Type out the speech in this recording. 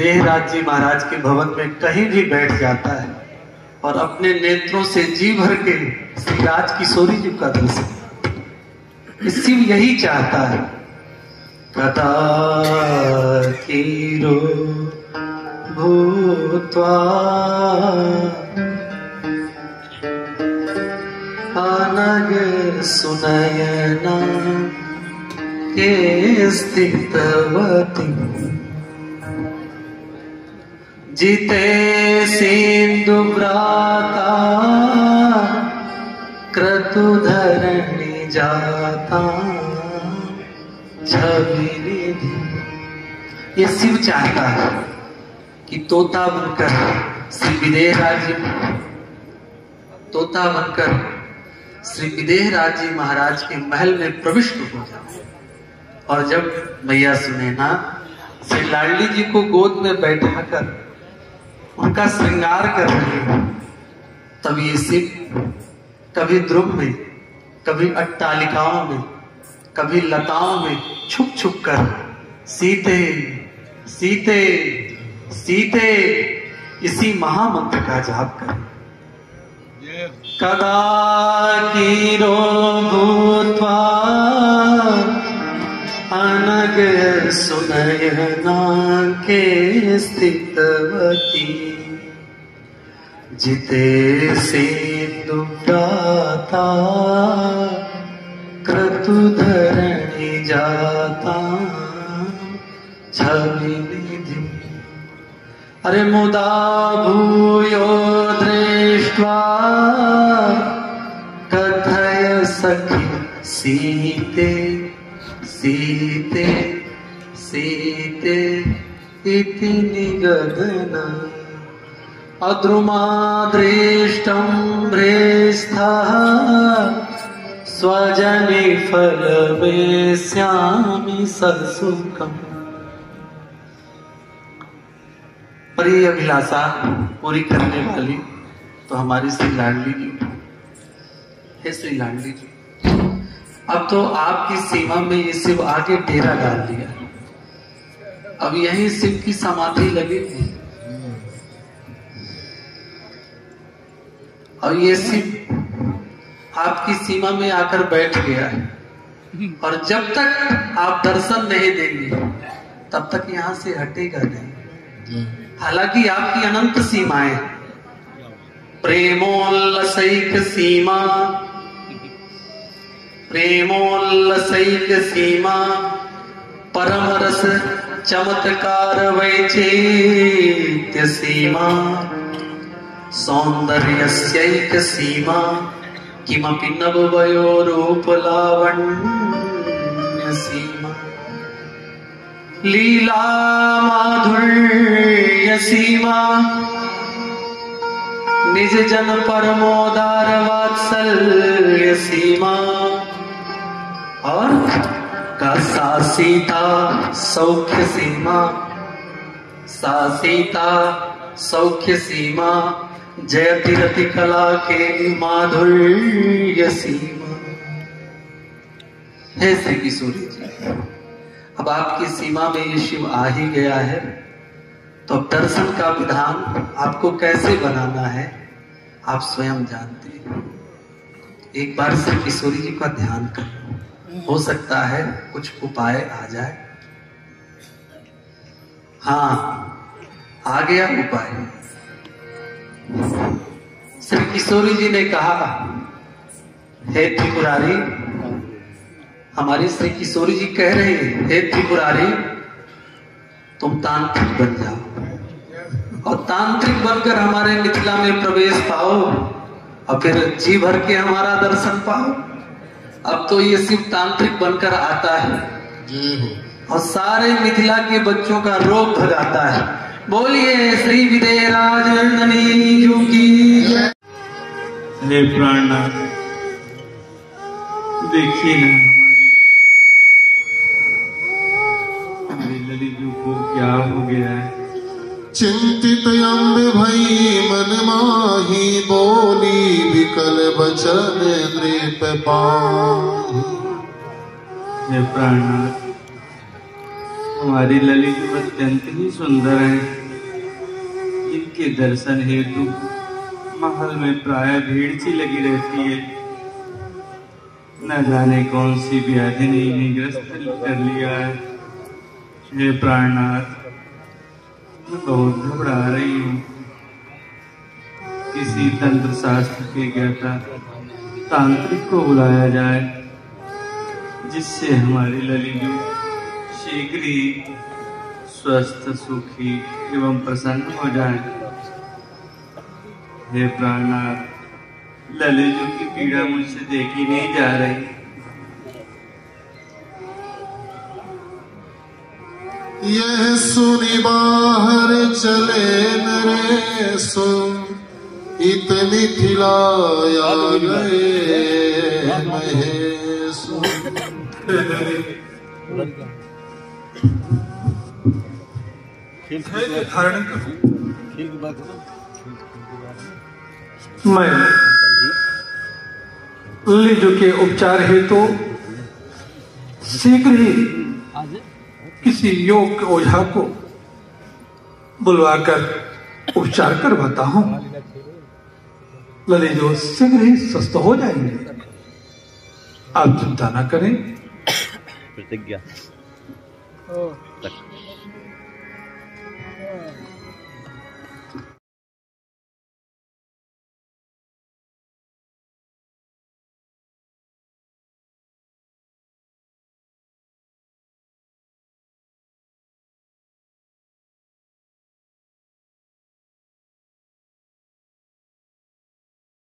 विदेहराज जी महाराज के भवन में कहीं भी बैठ जाता है और अपने नेत्रों से जी भर के श्री राज किशोरी जी का दर्शन, शिव यही चाहता है। कदा कीरो भूत्वा अनग सुनयना के स्थितवती जिते सिंधु व्राता क्रतुधरणी जाता छवि निधि। ये शिव चाहता है कि तोता बनकर श्री विदेहराज जी, तोता बनकर श्री विदेहराज जी महाराज के महल में प्रविष्ट हो जाए। और जब मैया सुनैना श्री लाडली जी को गोद में बैठाकर उनका श्रृंगार कर रही है, तब ये शिव कभी ध्रुव में, कभी अट्टालिकाओं में, कभी लताओं में छुप छुप कर सीते सीते सीते इसी महामंत्र का जाप कर कदा कीरो भूत्वा अनग सुनयना के स्थितवती जिते सिंधु व्राता क्रतुधरणी जाता छवि निधि। अरे मुदा भूयो दृष्ट्वा कथय सखी सीते सीते सीते इति निगदन अद्रुमादृष्टं भ्रेस्थः स्वजनि फलवेश्यामि सत्सुखम्। प्रिय अभिलाषा पूरी करने वाली तो हमारी श्री लाडली जी है। श्री लाडली जी, अब तो आपकी सीमा में ये शिव आके डेरा डाल दिया। अब यही शिव की समाधि लगेगी। और ये शिव आपकी सीमा में आकर बैठ गया है, और जब तक आप दर्शन नहीं देंगे तब तक यहां से हटेगा नहीं। हालांकि आपकी अनंत सीमाएं, प्रेमोल्लसैक सीमा, प्रेमोल्लसैक सीमा, परम रस चमत्कार वैचित्र्य सीमा, सौंदर्यस्यैक सीमा, किमपि नववयोरूप लावण्य सीमा, लीला माधुर्य सीमा, निज जन परमोदार वात्सल्य सीमा, और का सा सीता सौख्य सीमा, सा सीता सौख्य सीमा, जयति रति कला के माधुर्य सीमा। हे श्री किशोरी जी, अब आपकी सीमा में ये शिव आ ही गया है, तो अब दर्शन का विधान आपको कैसे बनाना है आप स्वयं जानते हैं। एक बार श्री किशोरी जी का ध्यान करो, हो सकता है कुछ उपाय आ जाए। हाँ, आ गया उपाय। श्री किशोरी जी ने कहा, हे त्रिपुरारी, हमारी श्री किशोरी जी कह रही है, हे त्रिपुरारी तुम तांत्रिक बन जाओ और तांत्रिक बनकर हमारे मिथिला में प्रवेश पाओ और फिर जी भर के हमारा दर्शन पाओ। अब तो ये शिव तांत्रिक बनकर आता है और सारे मिथिला के बच्चों का रोग भगाता है। बोलिए श्री विदेहराज नंदनी जी की। हे प्राणनाथ, देखिए ना हमारी ललित जी को क्या हो गया है। चिंतित अम्बे भई मन माही, बोली विकल बचन नृप पाहि। हे प्राणनाथ, हमारी ललित अत्यंत ही सुंदर है। इनके दर्शन हेतु महल में प्राय भीड़ सी लगी रहती है। न जाने कौन सी व्याधि ने इन्हें ग्रस्त कर लिया है। हे प्राणनाथ, मैं बहुत घबरा रही हूँ। किसी तंत्र शास्त्र के ज्ञाता तांत्रिक को बुलाया जाए, जिससे हमारी ललिजू शीघ्र ही स्वस्थ, सुखी एवं प्रसन्न हो जाए। हे प्राणनाथ, ललिजू की पीड़ा मुझसे देखी नहीं जा रही। यह सुनी बाहर चले नरेशो, इतनी थिलाया गए महेशो। धारण करूं। मैं लिजु के उपचार हेतु शीघ्र ही किसी योग ओझा को बुलवाकर उपचार करवाता हूं। ललिजो शीघ्र ही स्वस्थ हो जाएंगे, आप चिंता न करें। प्रतिज्ञा